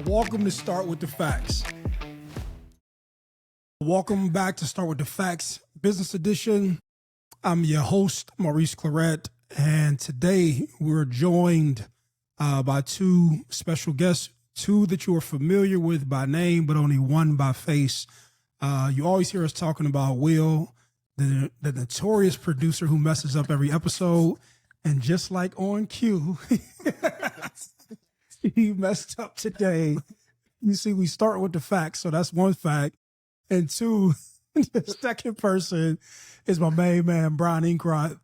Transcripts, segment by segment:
Welcome to Start with the Facts. Welcome back to Start with the Facts Business Edition. I'm your host, Maurice Clarett, and today we're joined by two special guests, two that you are familiar with by name, but only one by face. You always hear us talking about Will, the notorious producer who messes up every episode, and just like on cue, he messed up today. You see, we start with the facts, so that's one fact. And two, the second person is my main man, Brian Inkrott,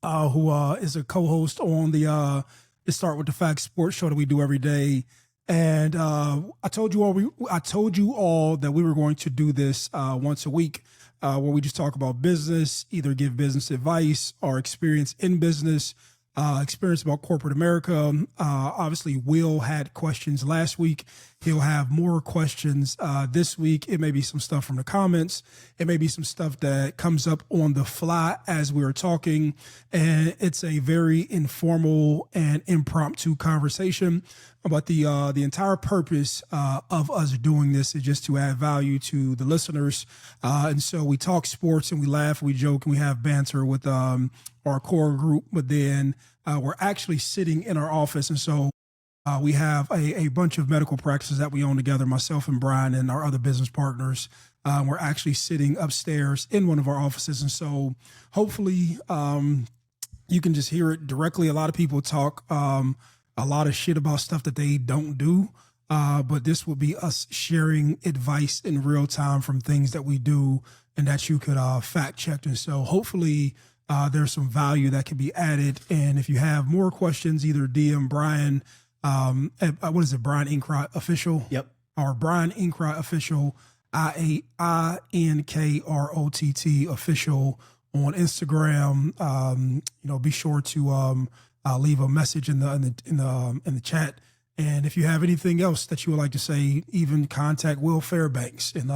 who is a co-host on the Start with the Facts sports show that we do every day. And I told you all that we were going to do this once a week, where we just talk about business, either give business advice or experience in business. Experience about corporate America. Obviously, Will had questions last week. He'll have more questions this week. It may be some stuff from the comments. It may be some stuff that comes up on the fly as we're talking. And it's a very informal and impromptu conversation about the entire purpose of us doing this is just to add value to the listeners. And so we talk sports and we laugh, we joke, and we have banter with our core group, but then we're actually sitting in our office. And so we have a bunch of medical practices that we own together, myself and Brian and our other business partners. We're actually sitting upstairs in one of our offices. And so hopefully you can just hear it directly. A lot of people talk a lot of shit about stuff that they don't do. But this will be us sharing advice in real time from things that we do and that you could fact check. And so hopefully there's some value that can be added. And if you have more questions, either DM Brian, what is it, Brian Inkrott Official? Yep. Or Brian Inkrott Official, INKROTT Official on Instagram. Be sure to leave a message in the chat. And if you have anything else that you would like to say, even contact Will Fairbanks. And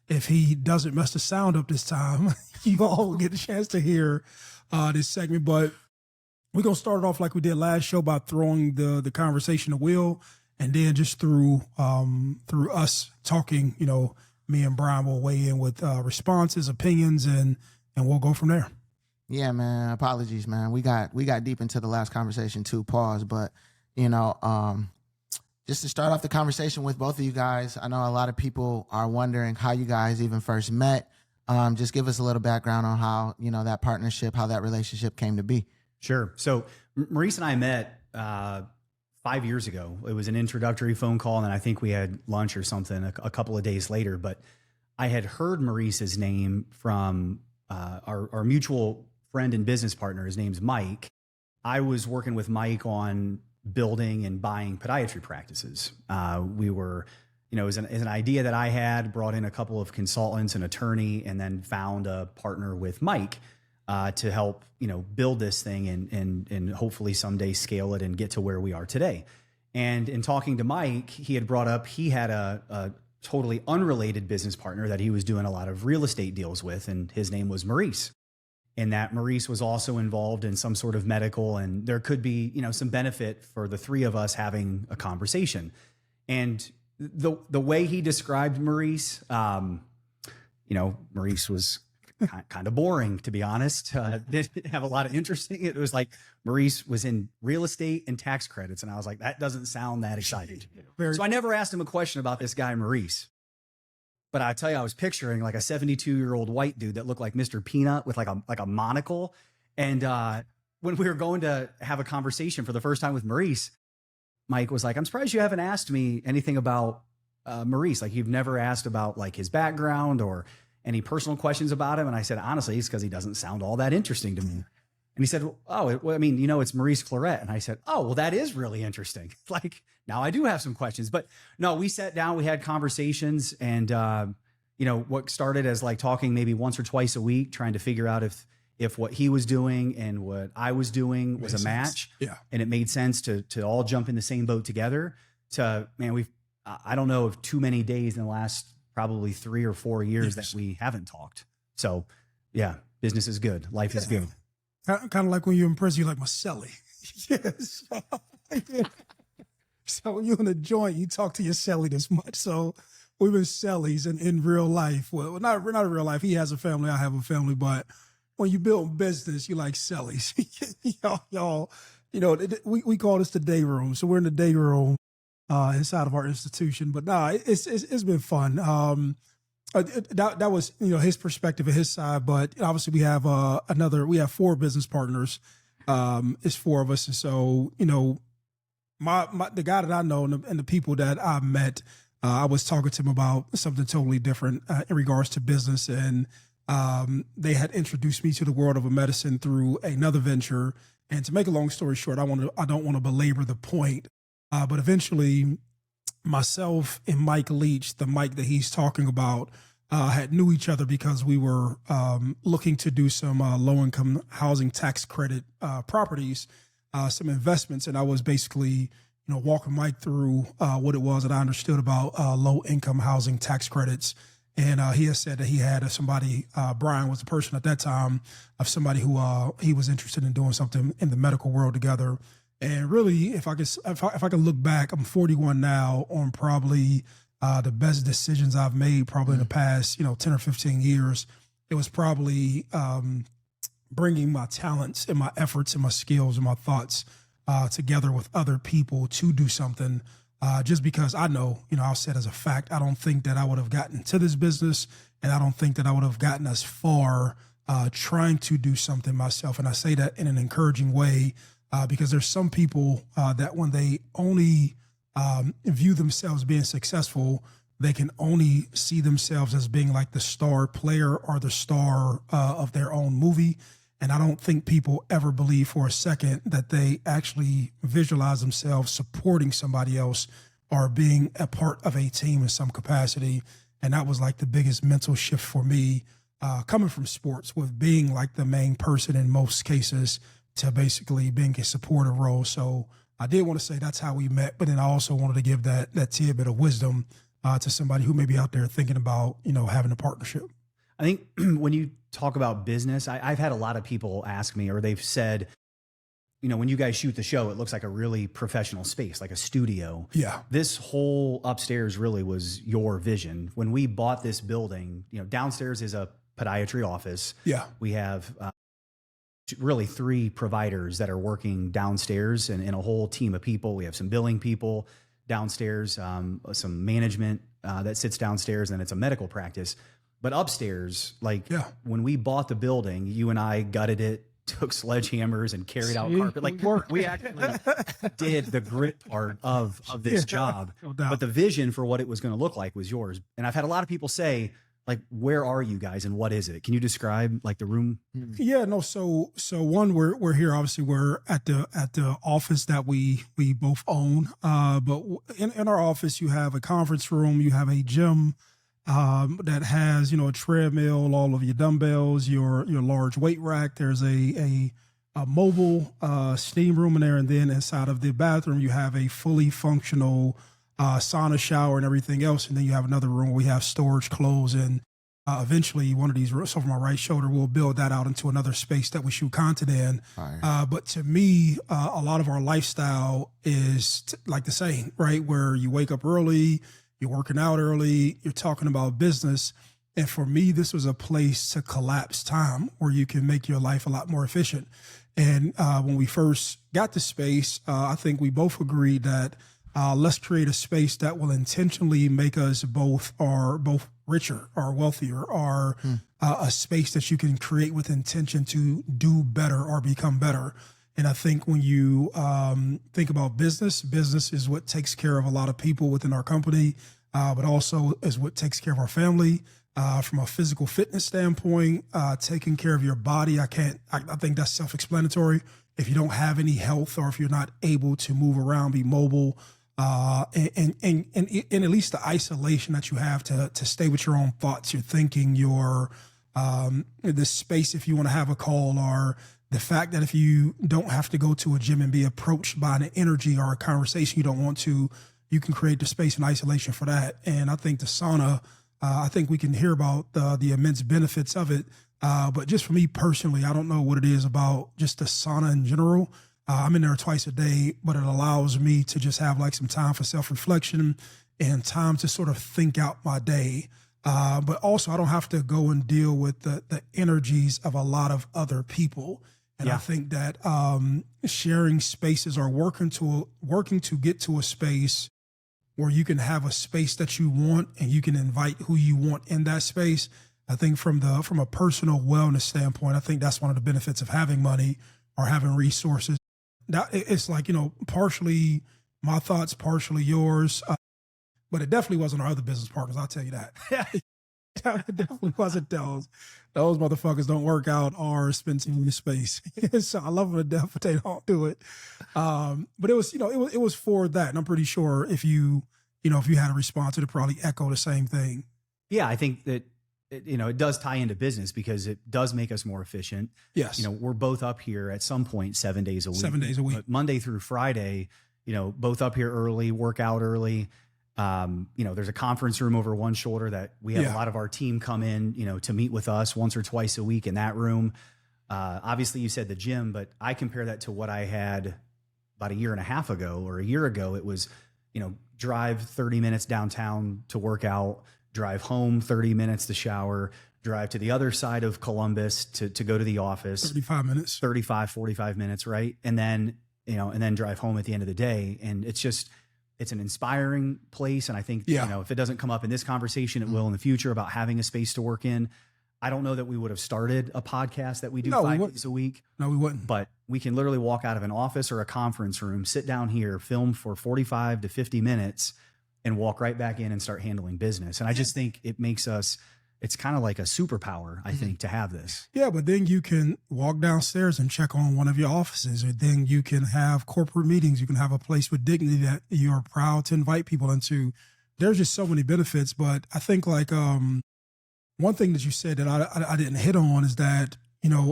if he doesn't mess the sound up this time, you all will get a chance to hear this segment. But we're going to start it off like we did last show by throwing the conversation to Will. And then just through us talking, me and Brian will weigh in with responses, opinions, and we'll go from there. Yeah, man. Apologies, man. We got deep into the last conversation too. Pause. But, just to start off the conversation with both of you guys, I know a lot of people are wondering how you guys even first met. Just give us a little background on how, that partnership, how that relationship came to be. Sure. So Maurice and I met 5 years ago. It was an introductory phone call, and then I think we had lunch or something a couple of days later. But I had heard Maurice's name from our mutual friend and business partner. His name's Mike. I was working with Mike on building and buying podiatry practices. We were, it was an idea that I had, brought in a couple of consultants, an attorney, and then found a partner with Mike to help, build this thing and hopefully someday scale it and get to where we are today. And in talking to Mike, he had brought up, he had a totally unrelated business partner that he was doing a lot of real estate deals with, and his name was Maurice. And that Maurice was also involved in some sort of medical, and there could be, some benefit for the three of us having a conversation. And the way he described Maurice, Maurice was kind of boring, to be honest. Didn't have a lot of interesting. It was like Maurice was in real estate and tax credits, and I was like, that doesn't sound that exciting. So I never asked him a question about this guy Maurice. But I tell you, I was picturing like a 72-year-old white dude that looked like Mr. Peanut with like a monocle. And when we were going to have a conversation for the first time with Maurice, Mike was like, I'm surprised you haven't asked me anything about Maurice. Like, you've never asked about like his background or any personal questions about him. And I said, honestly, it's because he doesn't sound all that interesting to me. And he said, it's Maurice Clarett. And I said, oh, well, that is really interesting. Like, now I do have some questions. But no, we sat down, we had conversations, and, what started as like talking maybe once or twice a week, trying to figure out if what he was doing and what I was doing was a match. Yeah. And it made sense to all jump in the same boat together. I don't know of too many days in the last probably 3 or 4 years that we haven't talked. So yeah, business is good. Life is good. Kind of like when you're in prison, you're like, Maselli. Yes. So when you're in a joint, you talk to your celly this much. So we've been cellies in real life. Well, not in real life. He has a family, I have a family, but when you build business, you like cellies. y'all, we call this the day room. So we're in the day room inside of our institution. But it's been fun. That was his perspective and his side. But obviously we have we have 4 business partners. It's 4 of us, and so the guy that I know and the people that I met, I was talking to him about something totally different in regards to business, and they had introduced me to the world of medicine through another venture. And to make a long story short, I don't want to belabor the point, but eventually, myself and Mike Leach, the Mike that he's talking about, had knew each other because we were looking to do some low-income housing tax credit properties, some investments, and I was basically walking Mike through what it was that I understood about low-income housing tax credits. And he has said that he had somebody, Brian was the person at that time, of somebody who he was interested in doing something in the medical world together. And really, if I could look back, I'm 41 now, on probably the best decisions I've made probably in the past 10 or 15 years. It was probably bringing my talents and my efforts and my skills and my thoughts together with other people to do something. Just because I know, I'll say it as a fact, I don't think that I would have gotten to this business, and I don't think that I would have gotten as far trying to do something myself. And I say that in an encouraging way because there's some people that when they only view themselves being successful, they can only see themselves as being like the star player or the star of their own movie. And I don't think people ever believe for a second that they actually visualize themselves supporting somebody else or being a part of a team in some capacity. And that was like the biggest mental shift for me, coming from sports, with being like the main person in most cases to basically being a supportive role. So I did want to say that's how we met, but then I also wanted to give that tidbit of wisdom to somebody who may be out there thinking about, having a partnership. I think when you talk about business, I've had a lot of people ask me, or they've said, when you guys shoot the show, it looks like a really professional space, like a studio. Yeah. This whole upstairs really was your vision. When we bought this building, downstairs is a podiatry office. Yeah. We have really 3 providers that are working downstairs and a whole team of people. We have some billing people downstairs, some management that sits downstairs, and it's a medical practice. But upstairs, when we bought the building, you and I gutted it, took sledgehammers and carried out carpet. We actually did the grit part of this job. No doubt. But the vision for what it was going to look like was yours. And I've had a lot of people say, where are you guys and what is it? Can you describe the room? Yeah, no. So one, we're here. Obviously, we're at the office that we both own. But in our office, you have a conference room, you have a gym that has, a treadmill, all of your dumbbells, your large weight rack. There's a mobile steam room in there. And then inside of the bathroom, you have a fully functional sauna, shower, and everything else. And then you have another room where we have storage, clothes, and eventually one of these rooms over my right shoulder, we'll build that out into another space that we shoot content in. But to me, a lot of our lifestyle is like the same, right? Where you wake up early, you're working out early, you're talking about business. And for me, this was a place to collapse time where you can make your life a lot more efficient. And when we first got the space, I think we both agreed that let's create a space that will intentionally make us both richer or wealthier, or a space that you can create with intention to do better or become better. And I think when you think about business is what takes care of a lot of people within our company, but also is what takes care of our family. From a physical fitness standpoint, taking care of your body, I think that's self-explanatory. If you don't have any health, or if you're not able to move around, be mobile, and at least the isolation that you have to stay with your own thoughts, your thinking, your this space if you want to have a call, or the fact that if you don't have to go to a gym and be approached by an energy or a conversation you don't want to, you can create the space and isolation for that. And I think the sauna, I think we can hear about the immense benefits of it. But just for me personally, I don't know what it is about just the sauna in general. I'm in there twice a day, but it allows me to just have like some time for self-reflection and time to sort of think out my day. But also I don't have to go and deal with the energies of a lot of other people. And I think that sharing spaces or working to get to a space where you can have a space that you want and you can invite who you want in that space. I think from a personal wellness standpoint, I think that's one of the benefits of having money or having resources. That it's like, partially my thoughts, partially yours. But it definitely wasn't our other business partners. I'll tell you that. It definitely wasn't those. Those motherfuckers don't work out or spend time in the space. So I love them to death, but they don't do it. But it was, it was for that. And I'm pretty sure if you had a response, it'd probably echo the same thing. Yeah, I think that, it does tie into business because it does make us more efficient. Yes. We're both up here at some point 7 days a week. 7 days a week. But Monday through Friday, both up here early, work out early. There's a conference room over one shoulder that we have a lot of our team come in, to meet with us once or twice a week in that room. Obviously you said the gym, but I compare that to what I had about a year and a half ago or a year ago. It was, drive 30 minutes downtown to work out, drive home 30 minutes to shower, drive to the other side of Columbus to go to the office. 35 minutes. 45 minutes, right? And then, and then drive home at the end of the day. And it's an inspiring place. And I think, if it doesn't come up in this conversation, it will in the future about having a space to work in. I don't know that we would have started a podcast that we do 5 days a week. No, we wouldn't. But we can literally walk out of an office or a conference room, sit down here, film for 45 to 50 minutes and walk right back in and start handling business. And I just think it makes us, it's kind of like a superpower, I think, to have this. Yeah, but then you can walk downstairs and check on one of your offices, or then you can have corporate meetings. You can have a place with dignity that you're proud to invite people into. There's just so many benefits. But I think like one thing that you said that I didn't hit on is that,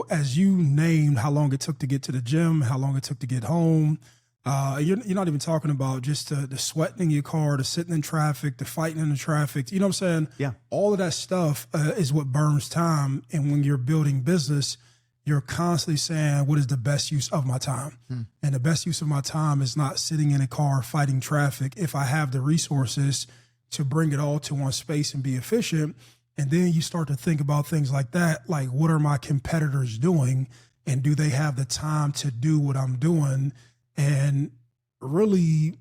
as you named how long it took to get to the gym, how long it took to get home, you're not even talking about just the sweating in your car, the sitting in traffic, the fighting in the traffic. You know what I'm saying? Yeah. All of that stuff is what burns time. And when you're building business, you're constantly saying, what is the best use of my time? And the best use of my time is not sitting in a car fighting traffic. If I have the resources to bring it all to one space and be efficient, and then you start to think about things like that, like what are my competitors doing? And do they have the time to do what I'm doing? And really,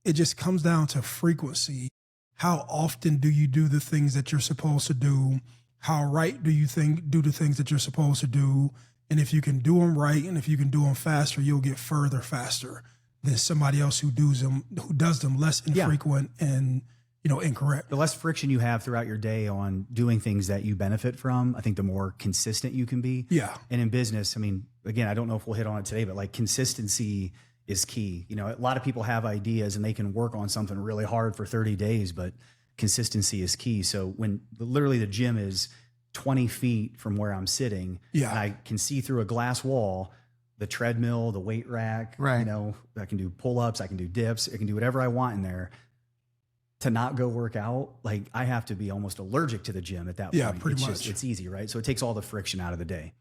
it just comes down to frequency. How often do you do the things that you're supposed to do? How right do you do the things that you're supposed to do? And if you can do them right, and if you can do them faster, you'll get further faster than somebody else who does them less infrequent and incorrect. The less friction you have throughout your day on doing things that you benefit from, I think the more consistent you can be. Yeah. And in business, I mean, again, I don't know if we'll hit on it today, but like consistency is key. A lot of people have ideas and they can work on something really hard for 30 days, but consistency is key. So when literally the gym is 20 feet from where I'm sitting, and I can see through a glass wall, the treadmill, the weight rack, right. I can do pull-ups, I can do dips, I can do whatever I want in there. To not go work out, like I have to be almost allergic to the gym at that point. Yeah, pretty much. It's easy, right? So it takes all the friction out of the day.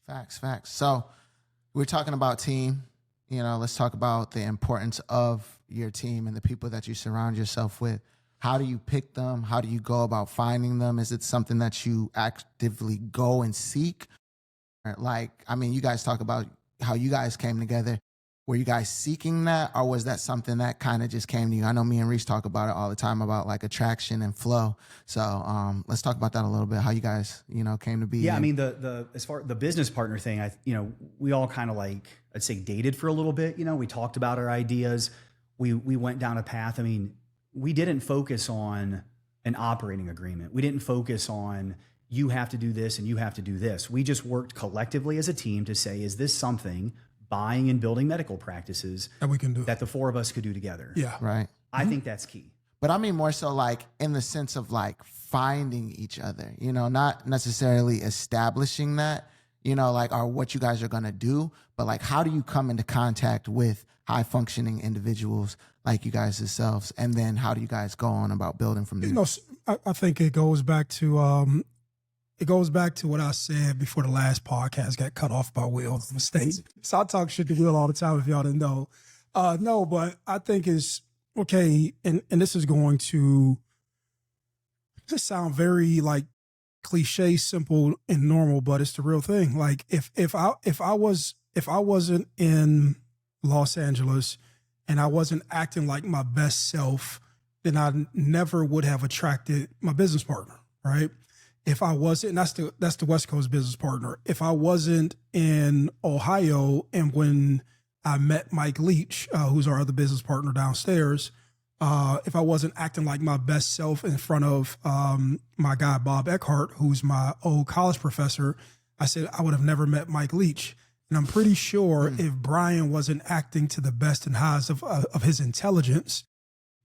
Facts. So we're talking about team. Let's talk about the importance of your team and the people that you surround yourself with. How do you pick them? How do you go about finding them? Is it something that you actively go and seek? You guys talk about how you guys came together. Were you guys seeking that, or was that something that kind of just came to you? I know me and Reese talk about it all the time about like attraction and flow. So let's talk about that a little bit. How you guys, came to be. Yeah, I mean as far the business partner thing, we all kind of I'd say dated for a little bit. We talked about our ideas. We went down a path. I mean, we didn't focus on an operating agreement. We didn't focus on you have to do this and you have to do this. We just worked collectively as a team to say, is this something? Buying and building medical practices that we can do, that the four of us could do together. Yeah. Right. I think that's key. But I mean more so like in the sense of like finding each other, not necessarily establishing that, or what you guys are going to do, but like how do you come into contact with high functioning individuals like you guys yourselves? And then how do you guys go on about building from there? I think it goes back to it goes back to what I said before the last podcast got cut off by Will. Mistakes. So I talk shit to Will all the time if y'all didn't know. No, but I think it's okay. And this is going to just sound very like cliche, simple and normal, but it's the real thing. Like if I wasn't in Los Angeles and I wasn't acting like my best self, then I never would have attracted my business partner, right? If I wasn't, and that's the West Coast business partner. If I wasn't in Ohio, and when I met Mike Leach, who's our other business partner downstairs, if I wasn't acting like my best self in front of my guy Bob Eckhart, who's my old college professor, I said I would have never met Mike Leach. And I'm pretty sure if Brian wasn't acting to the best and highs of his intelligence,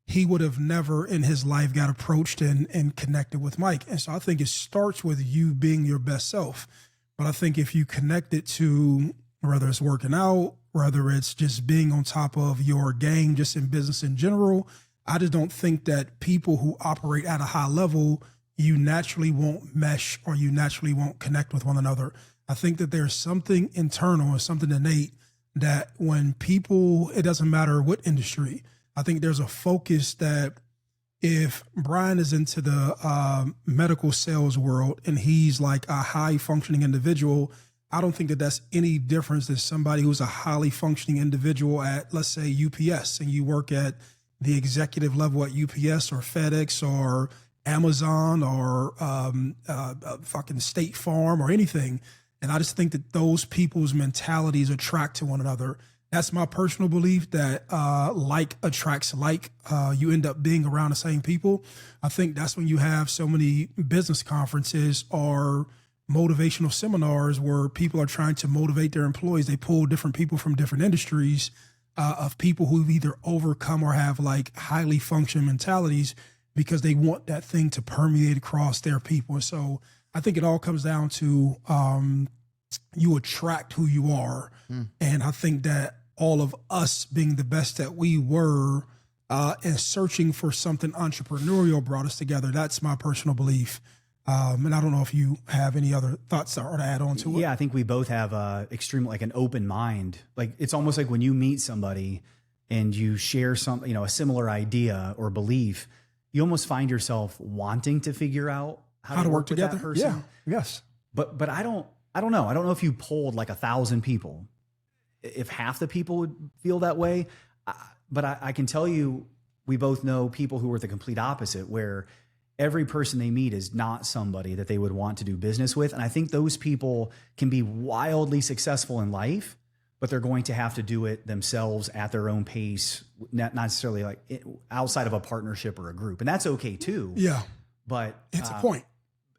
he would have never in his life got approached and connected with Mike. And so I think it starts with you being your best self. But I think if you connect it to whether it's working out, whether it's just being on top of your game, just in business in general, I just don't think that people who operate at a high level, you naturally won't mesh or you naturally won't connect with one another. I think that there's something internal or something innate that when people, it doesn't matter what industry, I think there's a focus that if Brian is into the medical sales world and he's like a high functioning individual, I don't think that that's any difference than somebody who's a highly functioning individual at, let's say, UPS, and you work at the executive level at UPS or FedEx or Amazon or fucking State Farm or anything. And I just think that those people's mentalities attract to one another. That's my personal belief that like attracts like. You end up being around the same people. I think that's when you have so many business conferences or motivational seminars where people are trying to motivate their employees. They pull different people from different industries of people who've either overcome or have like highly functioning mentalities because they want that thing to permeate across their people. So I think it all comes down to you attract who you are. And I think that all of us being the best that we were and searching for something entrepreneurial brought us together. That's my personal belief. And I don't know if you have any other thoughts or to add on to it. Yeah, I think we both have extreme, like an open mind. Like it's almost like when you meet somebody and you share some, a similar idea or belief, you almost find yourself wanting to figure out how to work with together. that person. Yeah. Yes. But I don't know. I don't know if you polled like 1,000 people, if half the people would feel that way. But I can tell you, we both know people who are the complete opposite, where every person they meet is not somebody that they would want to do business with. And I think those people can be wildly successful in life, but they're going to have to do it themselves at their own pace, not necessarily like outside of a partnership or a group. And that's okay too. Yeah. But it's a point.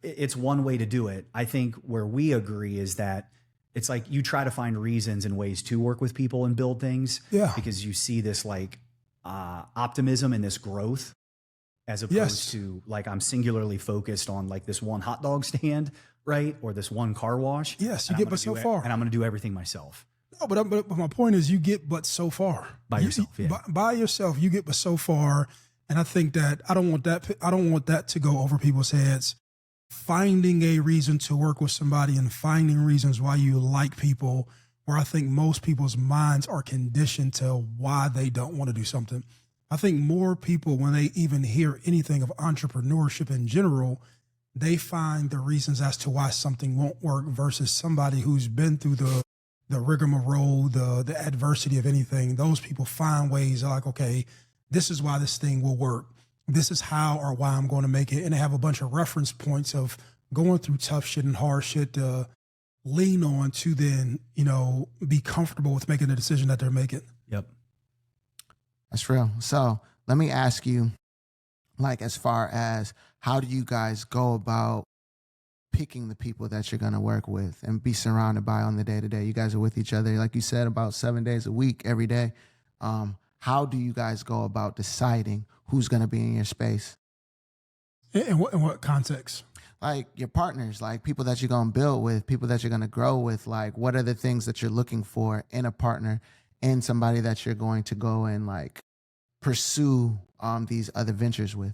It's one way to do it. I think where we agree is that it's like you try to find reasons and ways to work with people and build things. Yeah. Because you see this like optimism and this growth, as opposed to like I'm singularly focused on like this one hot dog stand, right? Or this one car wash. Yes, you get but so far. And I'm going to do everything myself. No, but my point is you get but so far. By yourself, yeah. By yourself, you get but so far. And I think that I don't want that to go over people's heads. Finding a reason to work with somebody and finding reasons why you like people, where I think most people's minds are conditioned to why they don't want to do something. I think more people, when they even hear anything of entrepreneurship in general, they find the reasons as to why something won't work versus somebody who's been through the rigmarole, the adversity of anything. Those people find ways like, okay, this is why this thing will work. This is how or why I'm going to make it. And they have a bunch of reference points of going through tough shit and hard shit to lean on to then, be comfortable with making the decision that they're making. Yep. That's real. So let me ask you, like, as far as how do you guys go about picking the people that you're going to work with and be surrounded by on the day-to-day? You guys are with each other, like you said, about 7 days a week, every day. How do you guys go about deciding who's going to be in your space? In what context? Like your partners, like people that you're going to build with, people that you're going to grow with. Like, what are the things that you're looking for in a partner and somebody that you're going to go and like pursue these other ventures with?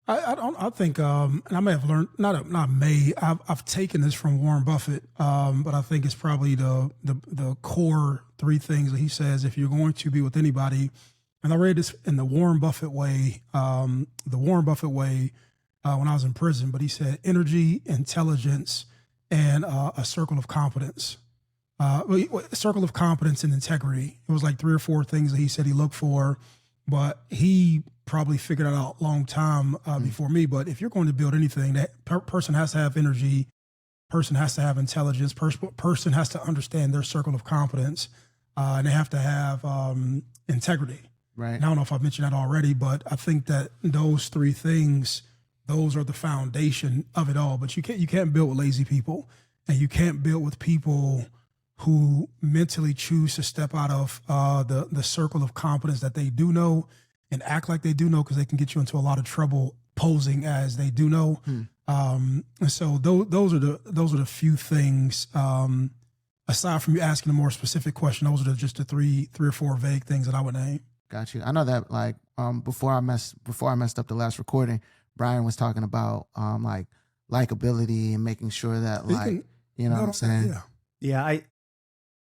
I think, and I may have learned, I've taken this from Warren Buffett, but I think it's probably the core three things that he says if you're going to be with anybody. And I read this in the Warren Buffett way, when I was in prison, but he said energy, intelligence, and a circle of competence. A circle of competence and integrity. It was like 3 or 4 things that he said he looked for, but he probably figured it out a long time before me. But if you're going to build anything, that person has to have energy, person has to have intelligence, person has to understand their circle of competence, and they have to have integrity. Right. And I don't know if I've mentioned that already, but I think that those 3 things, those are the foundation of it all. But you can't build with lazy people, and you can't build with people who mentally choose to step out of the circle of competence that they do know and act like they do know, because they can get you into a lot of trouble posing as they do know. And so those are the few things. Aside from you asking a more specific question, those are just the three or four vague things that I would name. Got you. I know that like before I messed up the last recording, Brian was talking about like likability and making sure that you know what I'm saying? Yeah.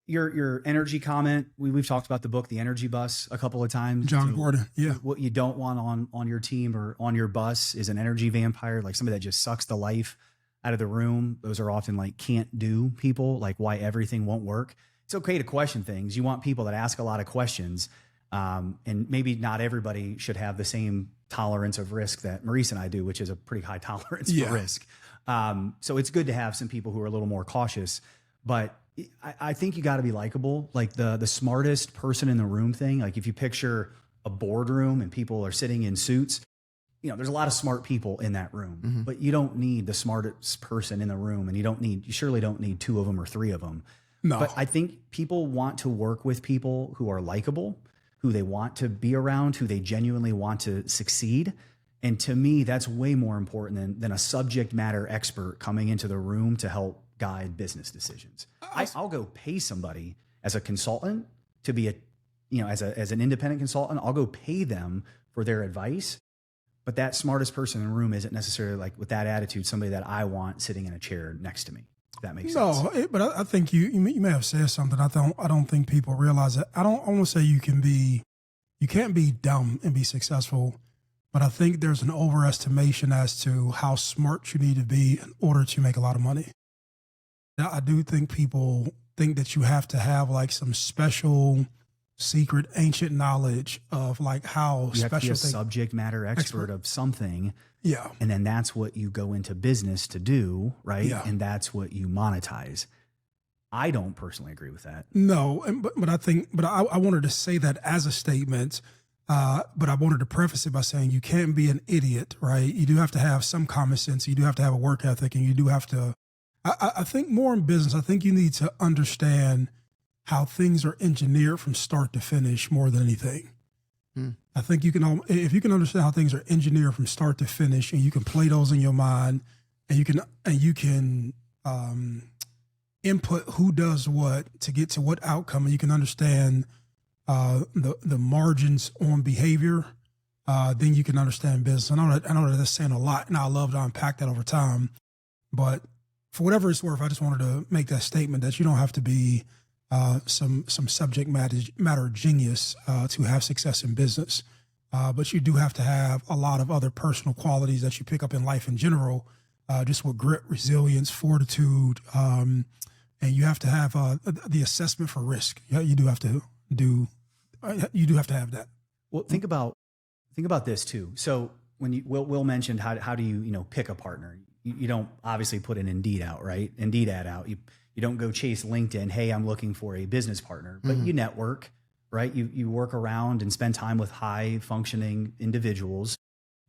Your energy comment, we've talked about the book, The Energy Bus, a couple of times. John Gordon. Yeah. What you don't want on your team or on your bus is an energy vampire, like somebody that just sucks the life out of the room. Those are often like can't do people, like why everything won't work. It's okay to question things. You want people that ask a lot of questions. And maybe not everybody should have the same tolerance of risk that Maurice and I do, which is a pretty high tolerance for risk. So it's good to have some people who are a little more cautious, but I think you got to be likable. Like the smartest person in the room thing. Like if you picture a boardroom and people are sitting in suits, you know, there's a lot of smart people in that room, but you don't need the smartest person in the room, and you surely don't need 2 of them or 3 of them. No. But I think people want to work with people who are likable, who they want to be around, who they genuinely want to succeed. And to me, that's way more important than a subject matter expert coming into the room to help guide business decisions. I'll go pay somebody as a consultant to be as an independent consultant. I'll go pay them for their advice. But that smartest person in the room isn't necessarily, like, with that attitude, somebody that I want sitting in a chair next to me. If that makes sense. No, but I think you may have said something. I don't think people realize it. I want to say you can't be dumb and be successful, but I think there's an overestimation as to how smart you need to be in order to make a lot of money. Now, I do think people think that you have to have like some special, secret, ancient knowledge of like how you special have to be a subject matter expert of something. Yeah. And then that's what you go into business to do, right? Yeah. And that's what you monetize. I don't personally agree with that. No, but I wanted to say that as a statement, but I wanted to preface it by saying you can't be an idiot, right? You do have to have some common sense. You do have to have a work ethic, and you do have to, I think more in business, I think you need to understand how things are engineered from start to finish more than anything. I think if you can understand how things are engineered from start to finish, and you can play those in your mind, and you can input who does what to get to what outcome, and you can understand the margins on behavior, then you can understand business. I know that that's saying a lot, and I love to unpack that over time. But for whatever it's worth, I just wanted to make that statement that you don't have to be some subject matter genius to have success in business, but you do have to have a lot of other personal qualities that you pick up in life in general, just with grit, resilience, fortitude, and you have to have the assessment for risk. You do have to have that. Well, think about this too. So when Will mentioned how do you pick a partner? You don't obviously put an Indeed out, right? Indeed ad out. You don't go chase LinkedIn. Hey, I'm looking for a business partner, but you network, right? You work around and spend time with high functioning individuals.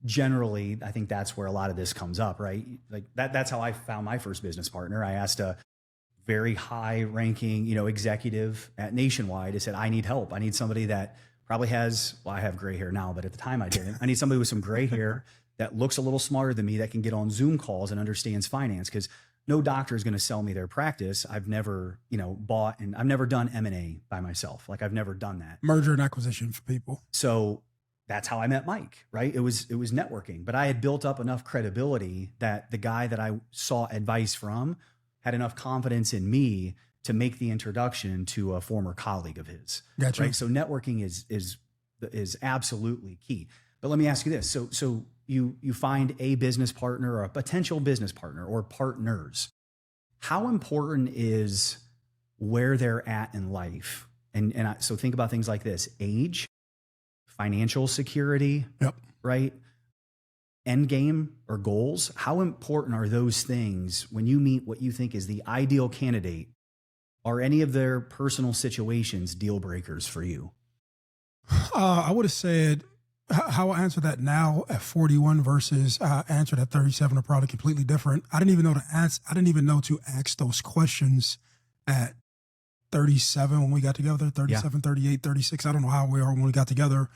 Generally, I think that's where a lot of this comes up, right? Like that's how I found my first business partner. I asked a very high ranking, executive at Nationwide. I said, I need help. I need somebody that probably has, I have gray hair now, but at the time I didn't. I need somebody with some gray hair that looks a little smarter than me, that can get on Zoom calls and understands finance. Because no doctor is going to sell me their practice. I've never, bought, and I've never done M&A by myself. Like I've never done that. Merger and acquisition for people. So that's how I met Mike, right? It was networking, but I had built up enough credibility that the guy that I sought advice from had enough confidence in me to make the introduction to a former colleague of his. Gotcha. Right. So networking is absolutely key. But let me ask you this. So you find a business partner or a potential business partner or partners. How important is where they're at in life? So think about things like this: age, financial security, yep, right? End game or goals. How important are those things when you meet what you think is the ideal candidate? Are any of their personal situations deal breakers for you? I would have said how I answer that now at 41 versus answered at 37 are probably completely different. I didn't even know to ask. I didn't even know to ask those questions at 37 when we got together, 37, 38, 36. I don't know how we are when we got together.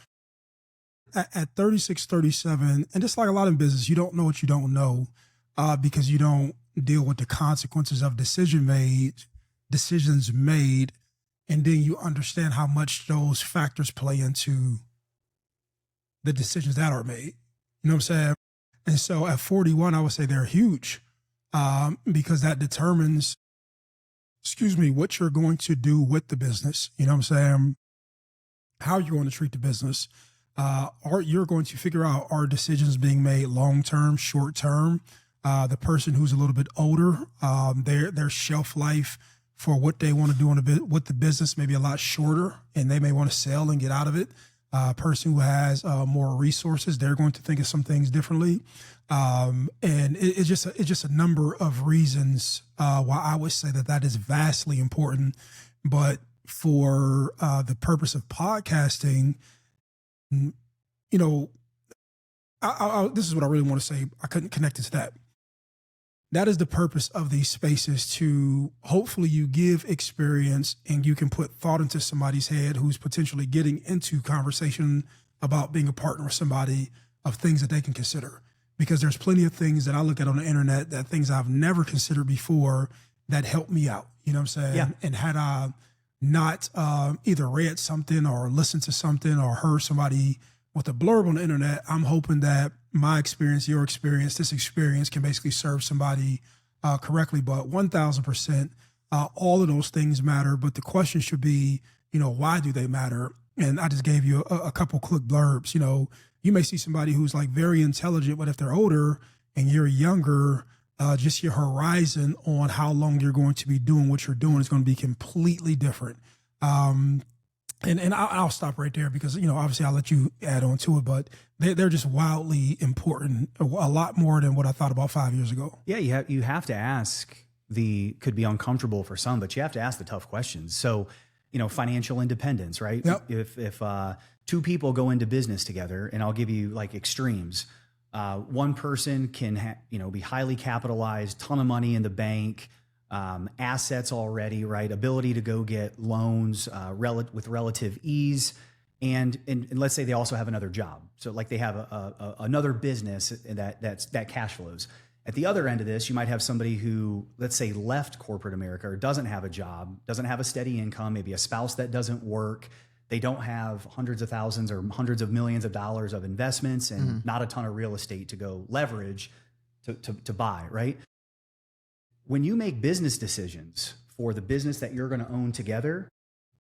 At 36, 37, and just like a lot in business, you don't know what you don't know because you don't deal with the consequences of decisions made, and then you understand how much those factors play into the decisions that are made. You know what I'm saying? And so at 41, I would say they're huge because that determines, what you're going to do with the business. You know what I'm saying? How you're going to treat the business. You're going to figure out, are decisions being made long-term, short-term? The person who's a little bit older, their shelf life for what they want to do with the business may be a lot shorter, and they may want to sell and get out of it. A person who has more resources, they're going to think of some things differently. And it's just a number of reasons why I would say that is vastly important. But for the purpose of podcasting, this is what I really want to say. I couldn't connect it to that. That is the purpose of these spaces, to hopefully you give experience and you can put thought into somebody's head who's potentially getting into conversation about being a partner with somebody, of things that they can consider. Because there's plenty of things that I look at on the internet, that things I've never considered before, that help me out. You know what I'm saying? Yeah. And had I not either read something or listened to something or heard somebody with a blurb on the internet, I'm hoping that my experience, your experience, this experience can basically serve somebody correctly. But 1,000%, all of those things matter. But the question should be, why do they matter? And I just gave you a couple quick blurbs. You may see somebody who's like very intelligent, but if they're older and you're younger, just your horizon on how long you're going to be doing what you're doing is going to be completely different. And I'll stop right there because, obviously I'll let you add on to it, but they're just wildly important, a lot more than what I thought about 5 years ago. Yeah, you have to ask could be uncomfortable for some, but you have to ask the tough questions. So, financial independence, right? Yep. If two people go into business together, and I'll give you like extremes. One person can be highly capitalized, ton of money in the bank, assets already, right? Ability to go get loans with relative ease. And let's say they also have another job. So like they have another business that cash flows. At the other end of this, you might have somebody who, let's say, left corporate America or doesn't have a job, doesn't have a steady income, maybe a spouse that doesn't work. They don't have hundreds of thousands or hundreds of millions of dollars of investments and not a ton of real estate to go leverage to buy, right? When you make business decisions for the business that you're going to own together,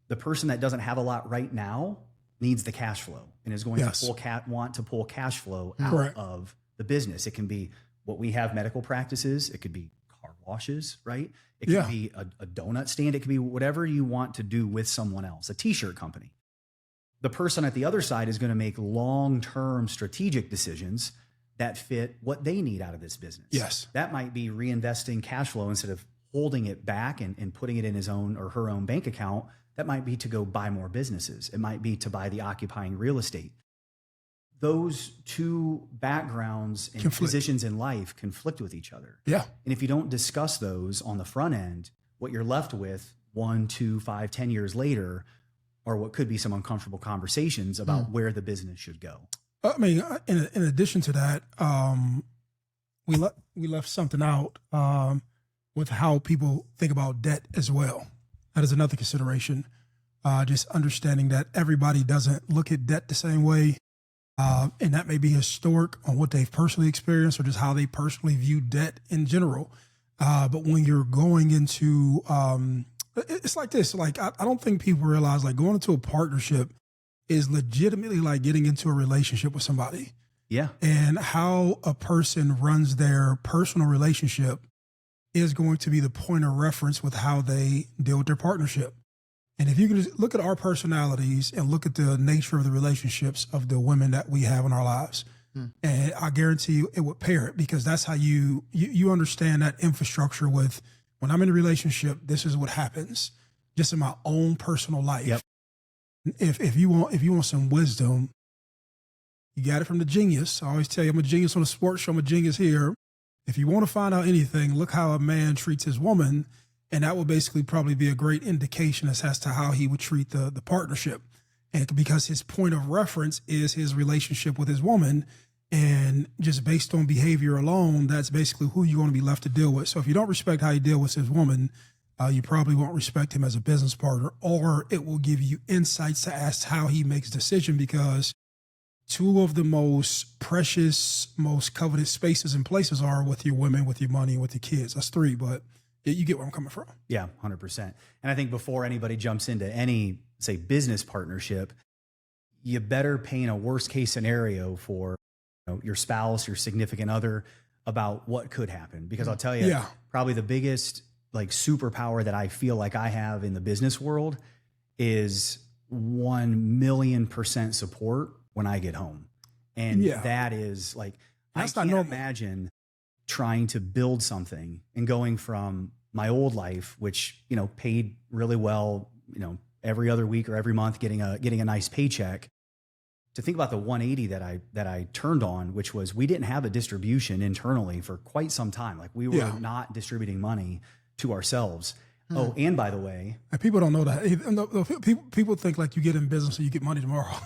the person that doesn't have a lot right now needs the cash flow and is going to want to pull cash flow out of the business. It can be what we have, medical practices. It could be car washes, right? It could be a donut stand. It could be whatever you want to do with someone else, a t-shirt company. The person at the other side is going to make long-term strategic decisions that fit what they need out of this business. Yes. That might be reinvesting cash flow instead of holding it back and putting it in his own or her own bank account. That might be to go buy more businesses. It might be to buy the occupying real estate. Those two backgrounds and positions in life conflict with each other. Yeah. And if you don't discuss those on the front end, what you're left with 1, 2, 5, 10 years later are what could be some uncomfortable conversations about where the business should go. I mean, in addition to that, we left something out with how people think about debt as well. That is another consideration. Just understanding that everybody doesn't look at debt the same way. And that may be historic on what they've personally experienced or just how they personally view debt in general. But when you're going into, it's like this, like, I don't think people realize like going into a partnership is legitimately like getting into a relationship with somebody. Yeah. And how a person runs their personal relationship is going to be the point of reference with how they deal with their partnership. And if you can just look at our personalities and look at the nature of the relationships of the women that we have in our lives, and I guarantee you it would pair it, because that's how you understand that infrastructure with, when I'm in a relationship, this is what happens just in my own personal life. Yep. If you want some wisdom, you got it from the genius. I always tell you, I'm a genius on a sports show. I'm a genius here. If you want to find out anything, look how a man treats his woman. And that will basically probably be a great indication as to how he would treat the partnership. And because his point of reference is his relationship with his woman, and just based on behavior alone, that's basically who you're going to be left to deal with. So if you don't respect how he deals with his woman, you probably won't respect him as a business partner, or it will give you insights to ask how he makes decision, because two of the most precious, most coveted spaces and places are with your women, with your money, and with your kids. That's three, but you get where I'm coming from. Yeah, 100%. And I think before anybody jumps into any, say, business partnership, you better paint a worst case scenario for your spouse, your significant other, about what could happen. Because I'll tell you, probably the biggest like superpower that I feel like I have in the business world is 1,000,000% support when I get home. And that is like, that's I can't imagine trying to build something and going from my old life, which, paid really well, every other week or every month, getting a nice paycheck, to think about the 180 that I turned on, which was, we didn't have a distribution internally for quite some time. Like we were not distributing money to ourselves. Oh, and by the way, and people don't know that. People think like you get in business and you get money tomorrow.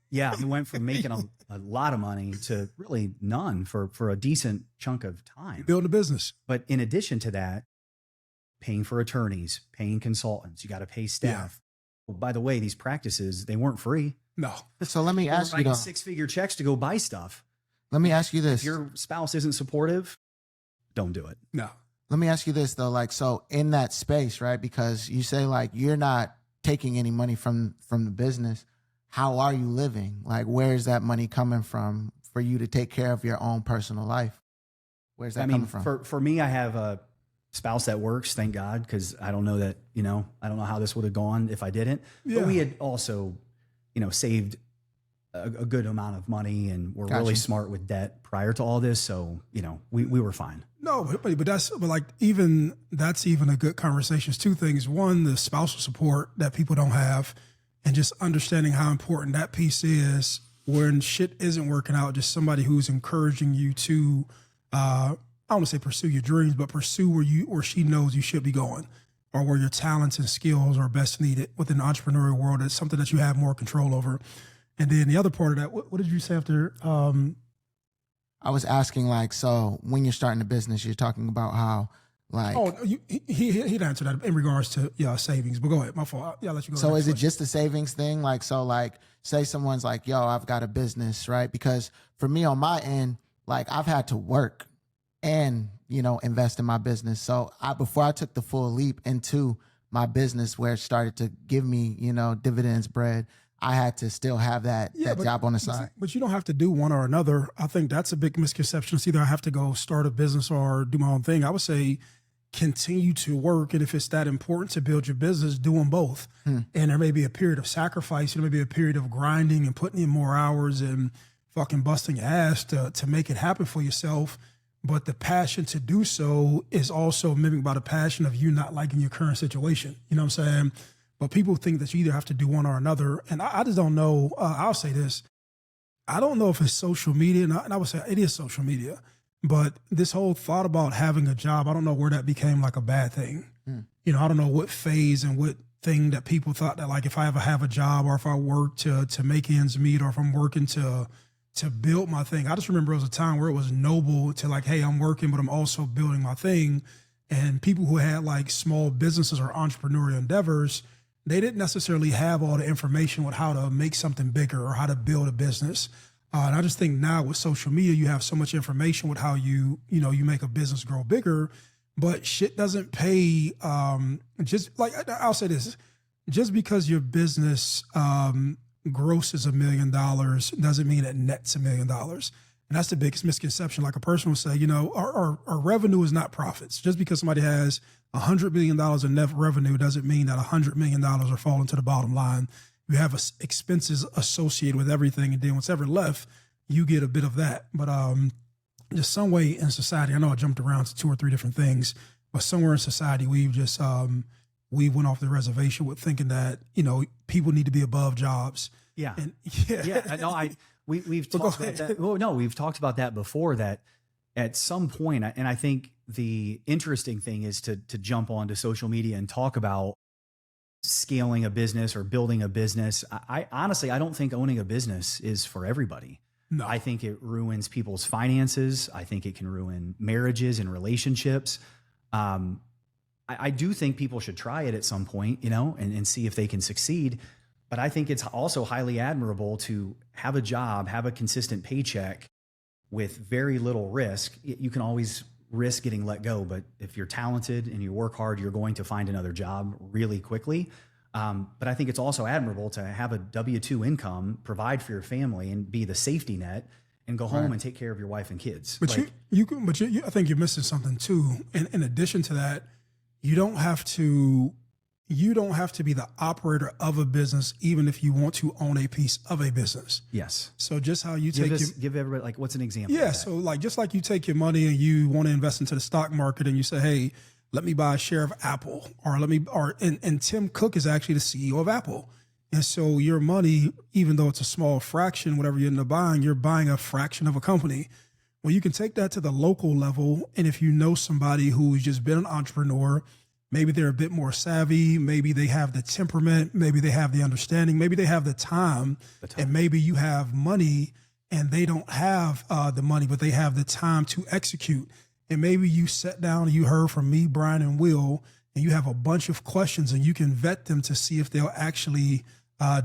Yeah, we went from making a lot of money to really none for a decent chunk of time. Build a business. But in addition to that, paying for attorneys, paying consultants, you got to pay staff. Yeah. Oh, by the way, these practices, they weren't free. No. So let me ask you, though, 6-figure checks to go buy stuff. Let me ask you this. If your spouse isn't supportive, don't do it. No. Let me ask you this, though. Like, so in that space, right? Because you say like, you're not taking any money from the business. How are you living? Like, where is that money coming from for you to take care of your own personal life? Where's that coming from? For me, I have a spouse that works, thank God, because I don't know that, I don't know how this would have gone if I didn't. Yeah. But we had also, saved a good amount of money, and we're really smart with debt prior to all this. So, we were fine. No, but that's even a good conversation. It's two things. One, the spousal support that people don't have, and just understanding how important that piece is when shit isn't working out. Just somebody who's encouraging you to, I don't want to say pursue your dreams, but pursue where you or she knows you should be going, or where your talents and skills are best needed within the entrepreneurial world. It's something that you have more control over. And then the other part of that, what did you say after? I was asking, like, so when you're starting a business, you're talking about how, like, he'd answer that in regards to savings. But go ahead, my fault. I'll let you go. So is it just a savings thing? Like, so like, say someone's like, yo, I've got a business, right? Because for me on my end, like, I've had to work and invest in my business. So before I took the full leap into my business, where it started to give me dividends, bread, I had to still have that job on the side. But you don't have to do one or another. I think that's a big misconception. It's either I have to go start a business or do my own thing. I would say continue to work. And if it's that important to build your business, do them both. And there may be a period of sacrifice. There may be a period of grinding and putting in more hours and fucking busting your ass to make it happen for yourself. But the passion to do so is also mimicked by the passion of you not liking your current situation. You know what I'm saying? But people think that you either have to do one or another. And I just don't know. I'll say this. I don't know if it's social media. And I would say it is social media. But this whole thought about having a job, I don't know where that became like a bad thing. I don't know what phase and what thing that people thought that, like, if I ever have a job or if I work to make ends meet, or if I'm working to build my thing. I just remember it was a time where it was noble to, like, hey, I'm working, but I'm also building my thing. And people who had like small businesses or entrepreneurial endeavors, they didn't necessarily have all the information with how to make something bigger or how to build a business. And I just think now with social media, you have so much information with how you make a business grow bigger, but shit doesn't pay. Just like, I'll say this, just because your business grosses $1 million doesn't mean it nets $1 million. And that's the biggest misconception. Like a person will say, our revenue is not profits. Just because somebody has $100 million in net revenue doesn't mean that $100 million are falling to the bottom line. You have expenses associated with everything, and then what's ever left, you get a bit of that. But just some way in society, I know I jumped around to 2 or 3 different things, but somewhere in society, we've just we went off the reservation with thinking that people need to be above jobs. Yeah, and, No, we've talked about that. Oh no, we've talked about that before. That at some point, and I think the interesting thing is to jump onto social media and talk about scaling a business or building a business. I honestly, I don't think owning a business is for everybody. No. I think it ruins people's finances. I think it can ruin marriages and relationships. I do think people should try it at some point, and see if they can succeed. But I think it's also highly admirable to have a job, have a consistent paycheck with very little risk. You can always risk getting let go, but if you're talented and you work hard, you're going to find another job really quickly. But I think it's also admirable to have a W-2 income, provide for your family, and be the safety net, and go home and take care of your wife and kids. But I think you're missing something too. In addition to that, you don't have to be the operator of a business, even if you want to own a piece of a business. Yes. So just how you give everybody, like, what's an example? Yeah. So just like you take your money and you want to invest into the stock market and you say, hey, let me buy a share of Apple, and Tim Cook is actually the CEO of Apple. And so your money, even though it's a small fraction, whatever you end up buying, you're buying a fraction of a company. Well, you can take that to the local level. And if you know somebody who's just been an entrepreneur, maybe they're a bit more savvy, maybe they have the temperament, maybe they have the understanding, maybe they have the time. And maybe you have money and they don't have the money, but they have the time to execute. And maybe you sat down and you heard from me, Brian, and Will, and you have a bunch of questions and you can vet them to see if they'll actually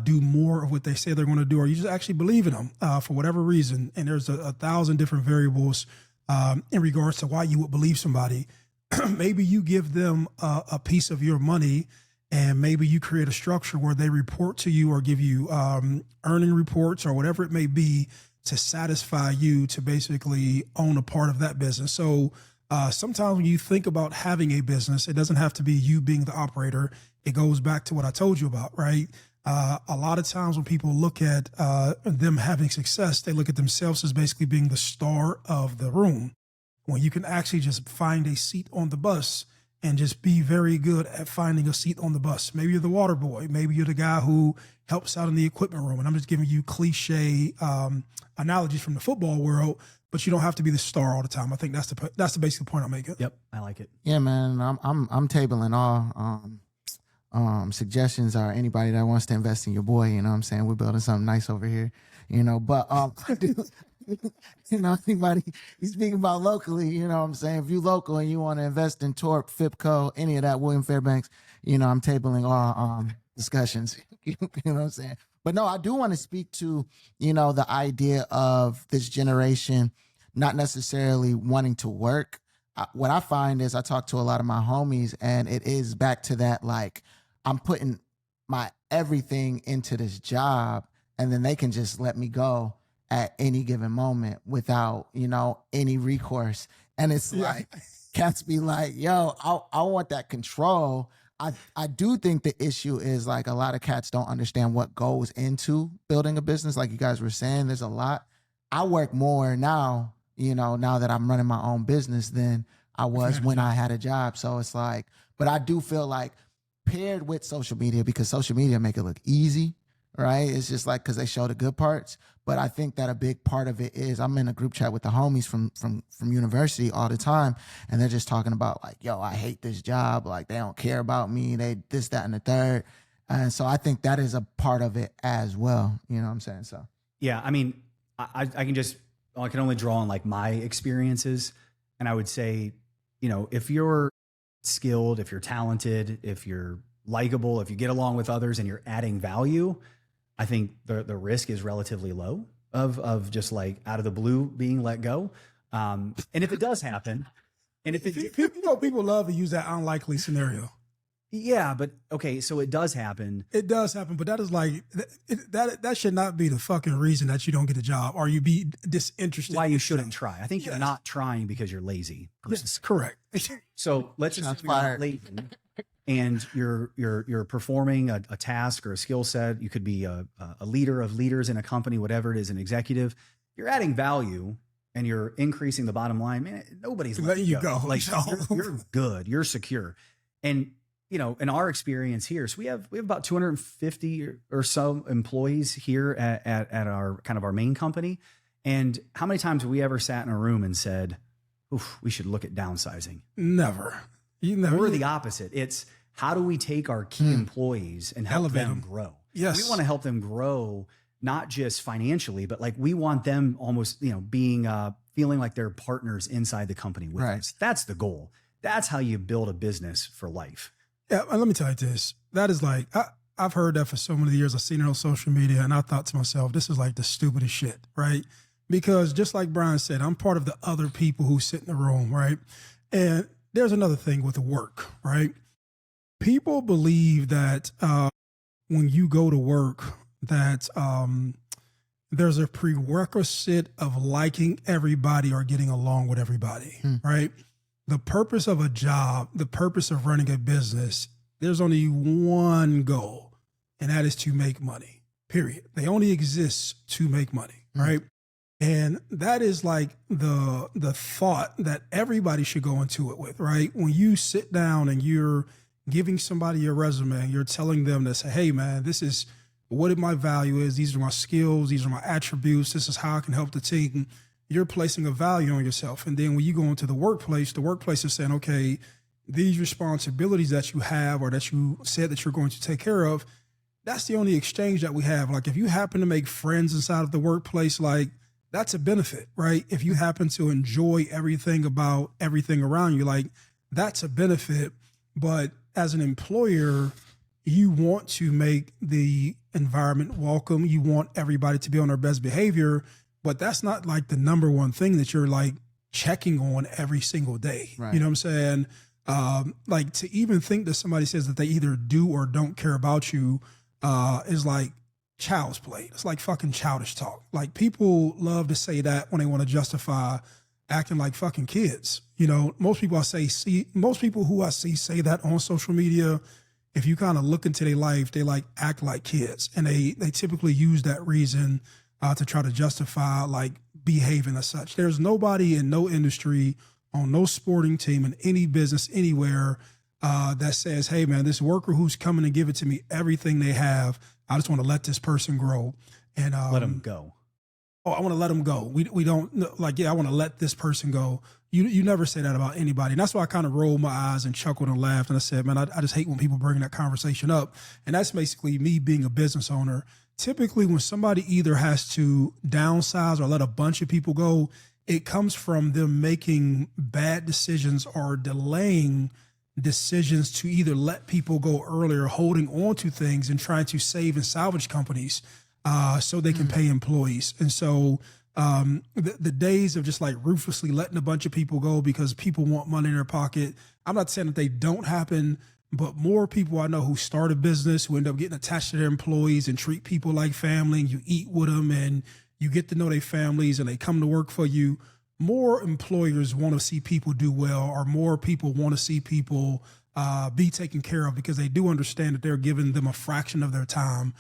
do more of what they say they're going to do, or you just actually believe in them for whatever reason. And there's 1,000 different variables in regards to why you would believe somebody. Maybe you give them a piece of your money, and maybe you create a structure where they report to you or give you earning reports or whatever it may be to satisfy you to basically own a part of that business. So sometimes when you think about having a business, it doesn't have to be you being the operator. It goes back to what I told you about, right? A lot of times when people look at them having success, they look at themselves as basically being the star of the room, when you can actually just find a seat on the bus and just be very good at finding a seat on the bus. Maybe you're the water boy. Maybe you're the guy who helps out in the equipment room. And I'm just giving you cliche analogies from the football world, but you don't have to be the star all the time. I think that's the basic point I'm making. Yep, I like it. Yeah, man. I'm tabling all suggestions or anybody that wants to invest in your boy. You know what I'm saying? We're building something nice over here. But I do. Anybody you speaking about locally, you know what I'm saying? If you local and you want to invest in Torp, FIPCO, any of that, William Fairbanks, I'm tabling all discussions. You know what I'm saying? But no, I do want to speak to, the idea of this generation not necessarily wanting to work. What I find is I talk to a lot of my homies, and it is back to that, like, I'm putting my everything into this job, and then they can just let me go at any given moment without, any recourse. And it's like, cats be like, yo, I want that control. I do think the issue is, like, a lot of cats don't understand what goes into building a business. Like you guys were saying, there's a lot. I work more now, now that I'm running my own business than I was when I had a job. So it's like, but I do feel like paired with social media, because social media make it look easy, right? It's just like, because they show the good parts. But I think that a big part of it is, I'm in a group chat with the homies from university all the time, and they're just talking about, like, yo, I hate this job. Like, they don't care about me. They this, that, and the third. And so I think that is a part of it as well. You know what I'm saying? So yeah, I mean, I can only draw on, like, my experiences, and I would say, if you're skilled, if you're talented, if you're likable, if you get along with others and you're adding value, I think the risk is relatively low. of just like out of the blue being let go. And if it does happen, and if it, people love to use that unlikely scenario. yeah, but okay, so it does happen. It does happen, but that is like that should not be the fucking reason that you don't get a job or you be disinterested. Why you shouldn't try? I think you're not trying because you're lazy. Yes, correct. So let's just you're not lazy, and you're performing a task or a skill set. You could be a leader of leaders in a company, whatever it is, an executive. You're adding value and you're increasing the bottom line. Man, nobody's letting you go. Like you're good. You're secure. And you know, in our experience here, so we have about 250 or so employees here at our kind of our main company. And how many times have we ever sat in a room and said, "Oof, we should look at downsizing"? Never. We're the opposite. It's how do we take our key employees and help them grow? Yes. We want to help them grow, not just financially, but like we want them almost, you know, being feeling like they're partners inside the company with us. That's the goal. That's how you build a business for life. Yeah, and let me tell you this. That is like, I've heard that for so many years. I've seen it on social media, and I thought to myself, this is like the stupidest shit, right? Because just like Brian said, I'm part of the other people who sit in the room, right? And there's another thing with the work, right? People believe that when you go to work, that there's a prerequisite of liking everybody or getting along with everybody, right? The purpose of a job, the purpose of running a business, there's only one goal, and that is to make money, period. They only exist to make money, right? And that is like the thought that everybody should go into it with, right? When you sit down and you're giving somebody your resume and you're telling them to say, hey, man, this is what my value is. These are my skills. These are my attributes. This is how I can help the team. You're placing a value on yourself. And then when you go into the workplace is saying, okay, these responsibilities that you have or that you said that you're going to take care of, that's the only exchange that we have. Like if you happen to make friends inside of the workplace, like that's a benefit, right? If you happen to enjoy everything about everything around you, like that's a benefit. But as an employer, you want to make the environment welcome. You want everybody to be on their best behavior. But that's not like the number one thing that you're like checking on every single day. Right. You know what I'm saying? Like to even think that somebody says that they either do or don't care about you is like child's play. It's like fucking childish talk. Like people love to say that when they want to justify acting like fucking kids. You know, most people who I see say that on social media, if you kind of look into their life, they like act like kids. And they typically use that reason to try to justify like behaving as such. There's nobody in no industry, on no sporting team, in any business, anywhere that says, hey man, this worker who's coming to give it to me, everything they have, I just want to let this person grow. And let them go. Oh, I want to let them go. We don't like, yeah, I want to let this person go. You never say that about anybody. And that's why I kind of rolled my eyes and chuckled and laughed. And I said, man, I just hate when people bring that conversation up. And that's basically me being a business owner. Typically, when somebody either has to downsize or let a bunch of people go, it comes from them making bad decisions or delaying decisions to either let people go earlier, holding on to things and trying to save and salvage companies so they can pay employees. And so the days of just like ruthlessly letting a bunch of people go because people want money in their pocket, I'm not saying that they don't happen, but more people I know who start a business, who end up getting attached to their employees and treat people like family, and you eat with them and you get to know their families and they come to work for you. More employers want to see people do well, or more people want to see people be taken care of because they do understand that they're giving them a fraction of their time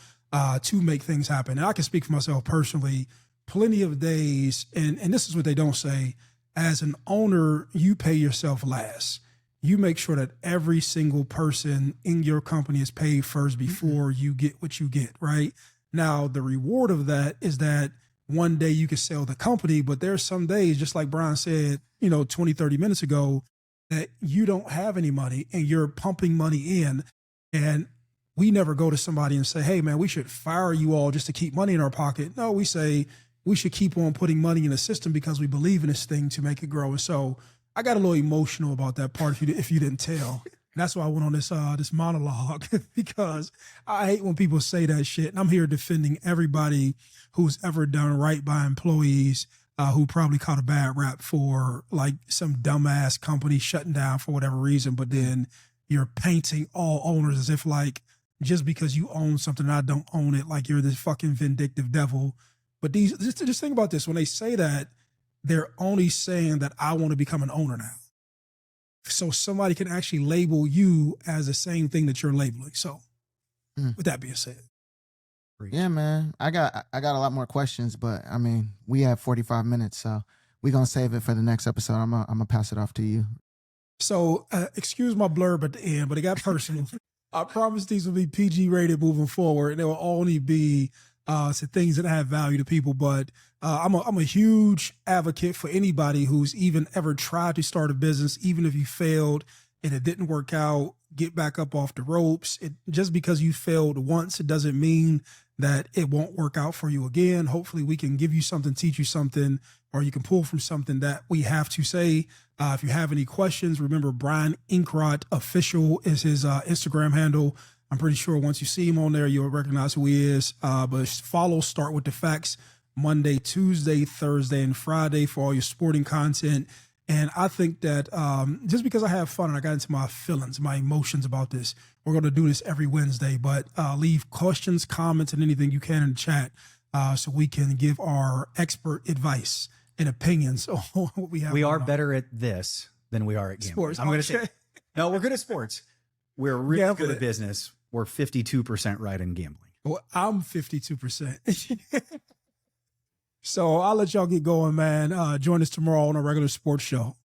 to make things happen. And I can speak for myself personally, plenty of days, and this is what they don't say, as an owner, you pay yourself last. You make sure that every single person in your company is paid first before you get what you get, right? Now, the reward of that is that one day you can sell the company, but there's some days, just like Brian said, 20, 30 minutes ago, that you don't have any money and you're pumping money in. And we never go to somebody and say, hey, man, we should fire you all just to keep money in our pocket. No, we say we should keep on putting money in the system because we believe in this thing to make it grow. And so I got a little emotional about that part if you didn't tell. That's why I went on this monologue because I hate when people say that shit. And I'm here defending everybody who's ever done right by employees who probably caught a bad rap for like some dumbass company shutting down for whatever reason. But then you're painting all owners as if like just because you own something and I don't own it, like you're this fucking vindictive devil. But just think about this. When they say that, they're only saying that I want to become an owner now. So somebody can actually label you as the same thing that you're labeling. So with that being said. Yeah, man. I got a lot more questions, but I mean, we have 45 minutes, so we're going to save it for the next episode. I'm going to pass it off to you. So excuse my blurb at the end, but it got personal. I promise these will be PG rated moving forward. And they will only be some things that have value to people. But I'm a huge advocate for anybody who's even ever tried to start a business, even if you failed and it didn't work out, get back up off the ropes. Just because you failed once, it doesn't mean that it won't work out for you again. Hopefully we can give you something, teach you something, or you can pull from something that we have to say. If you have any questions, remember Brian Inkrott Official is his Instagram handle. I'm pretty sure once you see him on there, you'll recognize who he is. But follow Start With The Facts Monday, Tuesday, Thursday, and Friday for all your sporting content. And I think that just because I have fun and I got into my feelings, my emotions about this, we're going to do this every Wednesday. But leave questions, comments, and anything you can in the chat so we can give our expert advice and opinions on what we have. We are better at this than we are at gambling. Sports. I'm going to say, no, we're good at sports. We're really good at business. We're 52% right in gambling. Well, I'm 52%. So I'll let y'all get going, man. Join us tomorrow on a regular sports show.